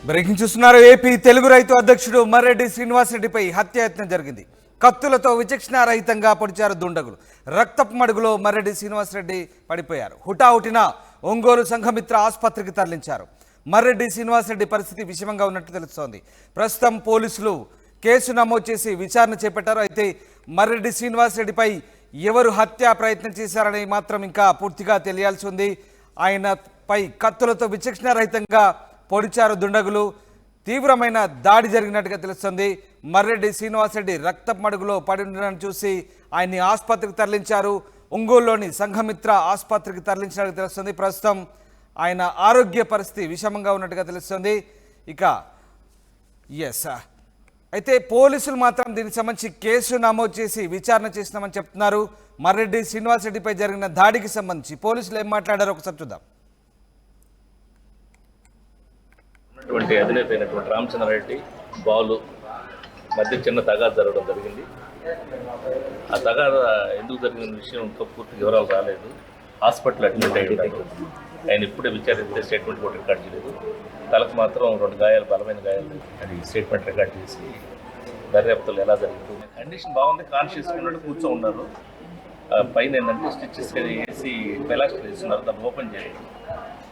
Breaking చూస్తున్నారు. AP Telugu రైతు అధ్యక్షుడు మర్రెడ్డి శ్రీనివాసరెడ్డిపై హత్యాయత్నం జరిగింది. కత్తులతో విచక్షణారహితంగా పొడిచారు దుండగులు. రక్తపు మడుగులో మర్రెడ్డి శ్రీనివాసరెడ్డి పడిపోయారు. హుటాహుటిన ఒంగోలు సంఘమిత్ర ఆసుపత్రికి తరలించారు. మర్రెడ్డి శ్రీనివాసరెడ్డి పరిస్థితి విషమంగా ఉన్నట్టు తెలుస్తోంది. ప్రస్తుతం పోలీసులు కేసు నమోదు చేసి విచారణ చేపట్టారు. అయితే మర్రెడ్డి శ్రీనివాసరెడ్డిపై ఎవరు హత్యా ప్రయత్నం చేశారని మాత్రం ఇంకా పూర్తిగా తెలియాల్సి ఉంది. ఆయనపై కత్తులతో విచక్షణారహితంగా పొడిచారు దుండగులు. తీవ్రమైన దాడి జరిగినట్టుగా తెలుస్తుంది. మర్రెడ్డి శ్రీనివాసరెడ్డి రక్తపు మడుగులో పడి ఉండడాన్ని చూసి ఆయన్ని ఆసుపత్రికి తరలించారు. ఒంగోలులోని సంఘమిత్ర ఆసుపత్రికి తరలించినట్టుగా తెలుస్తుంది. ప్రస్తుతం ఆయన ఆరోగ్య పరిస్థితి విషమంగా ఉన్నట్టుగా తెలుస్తుంది. ఇక అయితే పోలీసులు మాత్రం దీనికి సంబంధించి కేసు నమోదు చేసి విచారణ చేస్తున్నామని చెప్తున్నారు. మర్రెడ్డి శ్రీనివాసరెడ్డిపై జరిగిన దాడికి సంబంధించి పోలీసులు ఏం మాట్లాడారో ఒకసారి చూద్దాం. అధినేత అయినటువంటి రామచంద్రారెడ్డి బాలు మధ్య చిన్న తగాదు జరగడం జరిగింది. ఆ తగాద ఎందుకు జరిగిన విషయం ఇంకా పూర్తి వివరాలు రాలేదు. హాస్పిటల్ అడ్మిట్ అయ్యారు. ఆయన ఇప్పుడే విచారిస్తే స్టేట్మెంట్ కూడా రికార్డ్ చేయలేదు. తలకు మాత్రం 2 గాయాలు, బలమైన గాయాలు. అది స్టేట్మెంట్ రికార్డ్ చేసి దర్యాప్తులు ఎలా జరిగింది. కండిషన్ బాగుంది, కాన్షియస్ ఉన్నట్టు కూర్చో ఉన్నారు. పైన ఏంటంటే స్టిచెస్ వేసి పెలాస్టర్ వేస్తున్నారు. దాన్ని ఓపెన్ చేయాలి.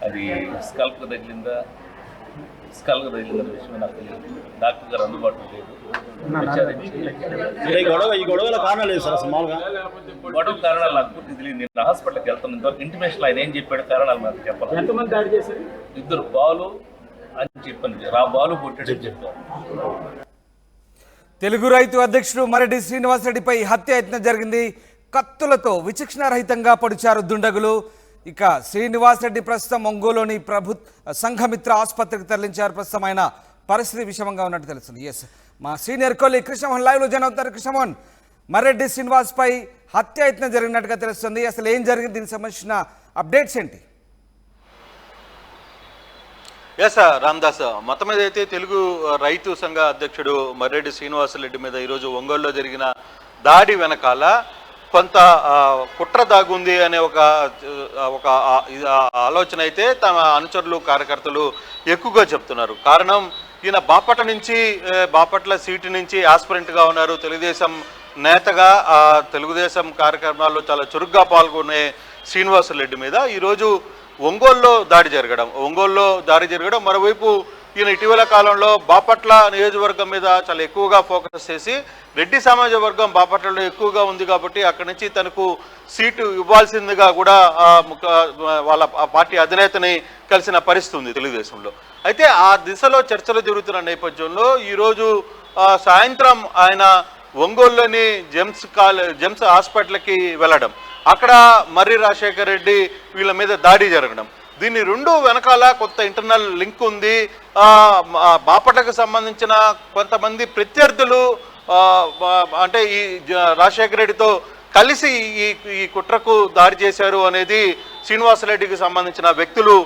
అది స్కల్క్ తగిలిందా విషయం నాకు తెలియదు. డాక్టర్ గారు అందుబాటులో లేదు. గొడవల కారణాలు నాకు పూర్తి తెలియదు. నేను హాస్పిటల్కి వెళ్తాను. ఇంతవరకు ఇంటిమేషన్ ఆయన ఏం చెప్పాడు కారణాలు నాకు చెప్పాలి. 2 బాలు అని చెప్పండి. బాలు కొట్టాడని చెప్పారు. తెలుగు రైతు అధ్యక్షుడు మర్రెడ్డి శ్రీనివాసరెడ్డిపై హత్యాయత్నం జరిగింది. కత్తులతో విచక్షణారహితంగా పొడిచారు దుండగులు. ఇక శ్రీనివాసరెడ్డి ప్రస్తుతం ఒంగోలులోని సంఘమిత్ర ఆసుపత్రికి తరలించారు. ప్రస్తుతం ఆయన పరిస్థితి విషమంగా ఉన్నట్టు తెలుస్తుంది. మా సీనియర్ కొలీగ్ కృష్ణమోహన్ లైవ్లో జాయిన్ అవుతారు. కృష్ణమోహన్, మర్రెడ్డి శ్రీనివాస్పై హత్యాయత్నం జరిగినట్టుగా తెలుస్తుంది. అసలు ఏం జరిగింది, దీనికి సంబంధించిన అప్డేట్స్ ఏంటి? రామ్దాస్, మొత్తం మీద అయితే తెలుగు రైతు సంఘ అధ్యక్షుడు మర్రెడ్డి శ్రీనివాసరెడ్డి మీద ఈరోజు ఒంగోలులో జరిగిన దాడి వెనకాల కొంత కుట్ర దాగుంది అనే ఒక ఆలోచన అయితే తమ అనుచరులు, కార్యకర్తలు ఎక్కువగా చెప్తున్నారు. కారణం, ఈయన బాపట్ల సీటు నుంచి ఆస్పిరెంట్గా ఉన్నారు. తెలుగుదేశం నేతగా తెలుగుదేశం కార్యక్రమాల్లో చాలా చురుగ్గా పాల్గొనే శ్రీనివాసరెడ్డి మీద ఈరోజు ఒంగోలులో దాడి జరగడం మరోవైపు ఈయన ఇటీవల కాలంలో బాపట్ల నియోజకవర్గం మీద చాలా ఎక్కువగా ఫోకస్ చేసి రెడ్డి సమాజ వర్గం బాపట్లలో ఎక్కువగా ఉంది కాబట్టి అక్కడి నుంచి తనకు సీటు ఇవ్వాల్సిందిగా కూడా వాళ్ళ పార్టీ అధినేతని కలిసిన పరిస్థితి ఉంది తెలుగుదేశంలో. అయితే ఆ దిశలో చర్చలు జరుగుతున్న నేపథ్యంలో ఈరోజు సాయంత్రం ఆయన ఒంగోలులోని జెమ్స్ హాస్పిటల్కి వెళ్ళడం, అక్కడ మర్రి రాజశేఖర్ రెడ్డి వీళ్ళ మీద దాడి జరగడం, దీన్ని 2 వెనకాల కొంత ఇంటర్నల్ లింక్ ఉంది. బాపట్లకు సంబంధించిన కొంతమంది ప్రత్యర్థులు అంటే ఈ రాజశేఖర రెడ్డితో కలిసి ఈ కుట్రకు దాడి చేశారు అనేది శ్రీనివాసరెడ్డికి సంబంధించిన వ్యక్తులు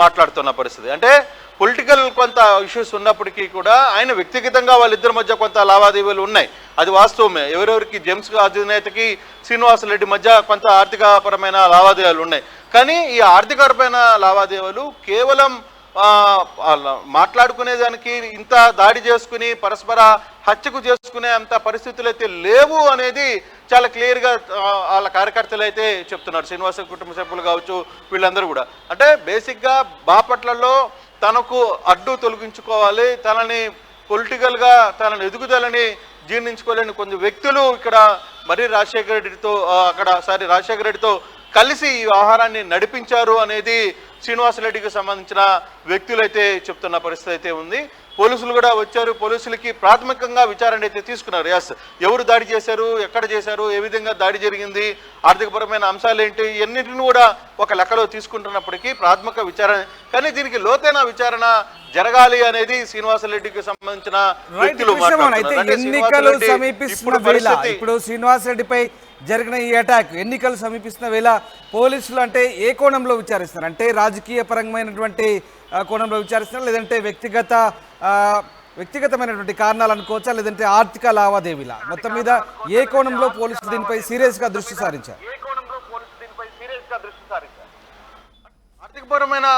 మాట్లాడుతున్న పరిస్థితి. అంటే పొలిటికల్ కొంత ఇష్యూస్ ఉన్నప్పటికీ కూడా ఆయన వ్యక్తిగతంగా వాళ్ళిద్దరి మధ్య కొంత లావాదేవీలు ఉన్నాయి, అది వాస్తవమే. ఎవరెవరికి జెమ్స్ అధినేతకి శ్రీనివాసరెడ్డి మధ్య కొంత ఆర్థికపరమైన లావాదేవీలు ఉన్నాయి. కానీ ఈ ఆర్థికపరమైన లావాదేవీలు కేవలం మాట్లాడుకునేదానికి ఇంత దాడి చేసుకుని పరస్పర హత్యకు చేసుకునే అంత పరిస్థితులు అయితే లేవు అనేది చాలా క్లియర్గా వాళ్ళ కార్యకర్తలు అయితే చెప్తున్నారు. శ్రీనివాస కుటుంబ సభ్యులు కావచ్చు, వీళ్ళందరూ కూడా. అంటే బేసిక్గా బాపట్లలో తనకు అడ్డు తొలగించుకోవాలి, తనని పొలిటికల్గా తన ఎదుగుదలని జీర్ణించుకోలేని కొన్ని వ్యక్తులు ఇక్కడ మర్రి రాజశేఖర రెడ్డితో కలిసి ఈ వ్యవహారాన్ని నడిపించారు అనేది శ్రీనివాసరెడ్డికి సంబంధించిన వ్యక్తులైతే చెప్తున్న పరిస్థితి అయితే ఉంది. పోలీసులు కూడా వచ్చారు. పోలీసులకి ప్రాథమికంగా విచారణ అయితే తీసుకున్నారు. ఎవరు దాడి చేశారు, ఎక్కడ చేశారు, ఏ విధంగా దాడి జరిగింది, ఆర్థికపరమైన అంశాలు ఏంటి, ఎన్నింటిని కూడా ఒక లెక్కలో తీసుకుంటున్నప్పటికీ ప్రాథమిక విచారణ, కానీ దీనికి లోతైన విచారణ జరగాలి అనేది శ్రీనివాసరెడ్డికి సంబంధించిన వ్యక్తులు మాట్లాడుతున్నారు. ఇప్పుడు శ్రీనివాసరెడ్డిపై జరిగిన ఈ అటాక్ ఎన్నికలు సమీపిస్తున్న వేళ పోలీసులు అంటే ఏ కోణంలో విచారిస్తున్నారు? అంటే రాజకీయ పరమైనటువంటి కోణంలో విచారిస్తున్నారు, లేదంటే వ్యక్తిగతమైనటువంటి కారణాలు అనుకోవచ్చా, లేదంటే ఆర్థిక లావాదేవీల? మొత్తం మీద ఏ కోణంలో పోలీసులు దీనిపై సీరియస్గా దృష్టి సారించారు? రాజకీయపరమైన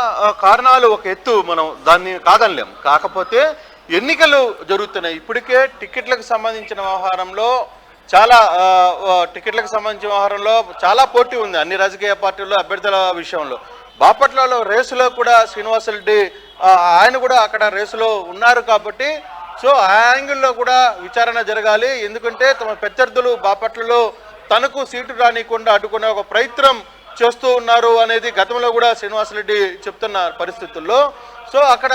కారణాలు ఒక ఎత్తు, మనం దాన్ని కాదనలేం. కాకపోతే ఎన్నికలు జరుగుతున్నాయి. ఇప్పటికే టికెట్లకు సంబంధించిన వ్యవహారంలో చాలా పోటీ ఉంది అన్ని రాజకీయ పార్టీల్లో అభ్యర్థుల విషయంలో. బాపట్లలో రేసులో కూడా శ్రీనివాసరెడ్డి ఆయన కూడా అక్కడ రేసులో ఉన్నారు కాబట్టి సో ఆ యాంగిల్లో కూడా విచారణ జరగాలి. ఎందుకంటే తమ ప్రత్యర్థులు బాపట్లలో తనకు సీటు రానికుండా అడ్డుకునే ఒక ప్రయత్నం చేస్తూ ఉన్నారు అనేది గతంలో కూడా శ్రీనివాసరెడ్డి చెప్తున్న పరిస్థితుల్లో సో అక్కడ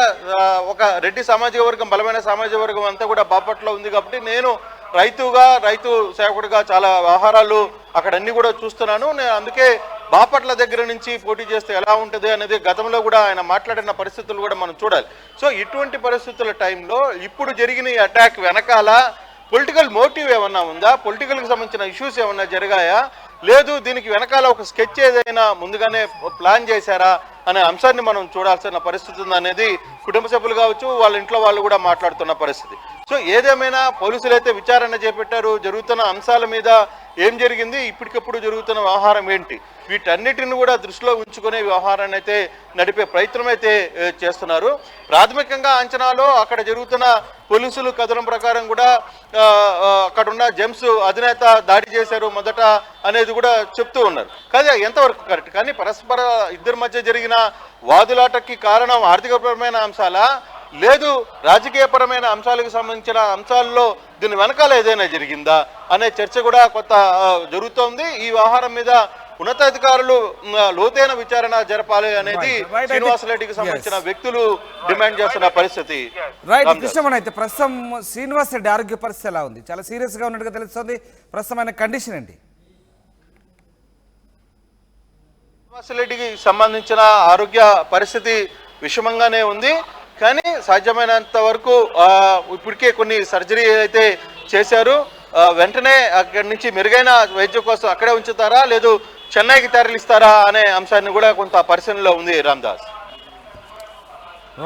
ఒక రెడ్డి సామాజిక వర్గం, బలమైన సామాజిక వర్గం అంతా కూడా బాపట్లలో ఉంది కాబట్టి నేను రైతు సేవకుడిగా చాలా వ్యవహారాలు అక్కడ అన్ని కూడా చూస్తున్నాను. నేను అందుకే బాపట్ల దగ్గర నుంచి పోటీ చేస్తే ఎలా ఉంటుంది అనేది గతంలో కూడా ఆయన మాట్లాడిన పరిస్థితులు కూడా మనం చూడాలి. సో ఇటువంటి పరిస్థితుల టైంలో ఇప్పుడు జరిగిన ఈ అటాక్ వెనకాల పొలిటికల్ మోటివ్ ఏమన్నా ఉందా, పొలిటికల్కి సంబంధించిన ఇష్యూస్ ఏమన్నా జరిగాయా, లేదు దీనికి వెనకాల ఒక స్కెచ్ ఏదైనా ముందుగానే ప్లాన్ చేశారా అనే అంశాన్ని మనం చూడాల్సిన పరిస్థితి ఉంది అనేది కుటుంబ సభ్యులు కావచ్చు, వాళ్ళ ఇంట్లో వాళ్ళు కూడా మాట్లాడుతున్న పరిస్థితి. సో ఏదేమైనా పోలీసులు అయితే విచారణ చేపట్టారు. జరుగుతున్న అంశాల మీద ఏం జరిగింది, ఇప్పటికప్పుడు జరుగుతున్న వ్యవహారం ఏంటి, వీటన్నిటిని కూడా దృష్టిలో ఉంచుకునే వ్యవహారాన్ని అయితే నడిపే ప్రయత్నం అయితే చేస్తున్నారు. ప్రాథమికంగా అంచనాలో అక్కడ జరుగుతున్న పోలీసులు కథనం ప్రకారం కూడా అక్కడున్న జెమ్స్ అధినేత దాడి చేశారు మొదట అనేది కూడా చెప్తూ ఉన్నారు. కానీ ఎంతవరకు కరెక్ట్, కానీ పరస్పర ఇద్దరి మధ్య జరిగిన వాదులాటకి కారణం ఆర్థికపరమైన అంశాలా, లేదు రాజకీయపరమైన అంశాలకు సంబంధించిన అంశాల్లో దీని వెనకాల ఏదైనా జరిగిందా అనే చర్చ కూడా కొత్త జరుగుతోంది. ఈ వ్యవహారం మీద ఉన్నతాధికారులు లోతైన విచారణ జరపాలి అనేది శ్రీనివాసరెడ్డికి సంబంధించిన వ్యక్తులు డిమాండ్ చేస్తున్న పరిస్థితి. కృష్ణమోహన్, అయితే ప్రస్తుతం శ్రీనివాసరెడ్డి ఆరోగ్య పరిస్థితి ఎలా ఉంది? చాలా సీరియస్ గా ఉన్నట్టుగా తెలుస్తుంది. ప్రస్తుతం ఆయన కండిషన్ ఏంటి? శ్రీనివాసరెడ్డికి సంబంధించిన ఆరోగ్య పరిస్థితి విషమంగానే ఉంది. కానీ సాధ్యమైనంత వరకు ఇప్పటికే కొన్ని సర్జరీ అయితే చేశారు. వెంటనే అక్కడి నుంచి మెరుగైన వైద్యం కోసం అక్కడే ఉంచుతారా, లేదు చెన్నైకి తరలిస్తారా అనే అంశాన్ని కూడా కొంత పరిశీలనలో ఉంది. Ramdas.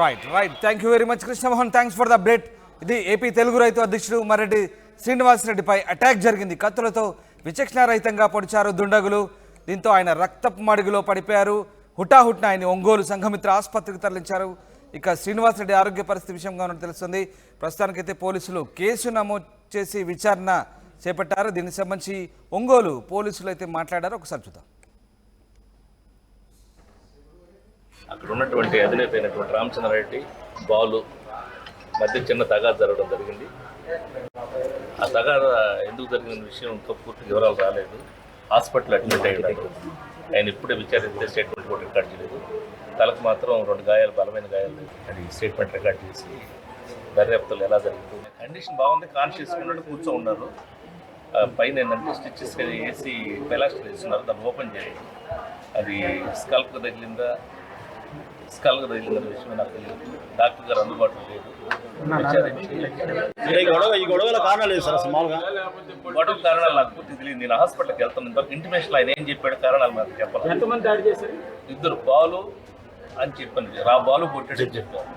Right. Thank you very much Krishnamohan, thanks for the update. ఇది ఏపీ తెలుగు రైతు అధ్యక్షుడు మర్రెడ్డి శ్రీనివాసరెడ్డిపై అటాక్ జరిగింది. కత్తులతో విచక్షణారహితంగా పొడిచారు దుండగులు. దీంతో ఆయన రక్తపు మడుగులో పడిపోయారు. హుటాహుట్న ఆయన ఒంగోలు సంఘమిత్ర ఆసుపత్రికి తరలించారు. ఇక శ్రీనివాసరెడ్డి ఆరోగ్య పరిస్థితి విషయంగా ఉన్నట్టు తెలుస్తుంది. ప్రస్తుతానికైతే పోలీసులు కేసు నమోదు చేసి విచారణ చేపట్టారు. దీనికి సంబంధించి ఒంగోలు పోలీసులు అయితే మాట్లాడారు. ఒకసారి చూద్దాం. అక్కడ ఉన్నటువంటి అధినేత అయినటువంటి రామచంద్రారెడ్డి బాలు మధ్య చిన్న తగాదు జరగడం జరిగింది. ఆ తగాద ఎందుకు జరిగిన విషయం ఇంకా పూర్తి వివరాలు రాలేదు. హాస్పిటల్ అడ్మిట్ అయ్యాడు. ఆయన ఇప్పుడే విచారిస్తే స్టేట్మెంట్ కూడా రికార్డ్ చేయలేదు. తలకు మాత్రం 2 గాయాలు, బలమైన గాయాలు. అది స్టేట్మెంట్ రికార్డ్ చేసి దర్యాప్తులు ఎలా జరుగుతుంది. కండిషన్ బాగుంది, కాన్షియస్ ఉన్నట్టు కూర్చో ఉన్నారు. పైన ఏంటంటే స్టిచెస్ వేసి పెలాస్టర్ వేస్తున్నారు, దాన్ని ఓపెన్ చేయాలి. అది స్కల్కి తగిలిందా విషయం నాకు తెలియదు. డాక్టర్ గారు అందుబాటులో లేదు. గొడవల కారణాలు నాకు పూర్తి తెలియదు. నేను హాస్పిటల్కి వెళ్తాను. ఇంతవరకు ఇంటిమేషన్ ఆయన ఏం చెప్పాడు కారణాలు నాకు చెప్పాలి. 2 బాలు అని చెప్పాను. బాలు కొట్టాడని చెప్పారు.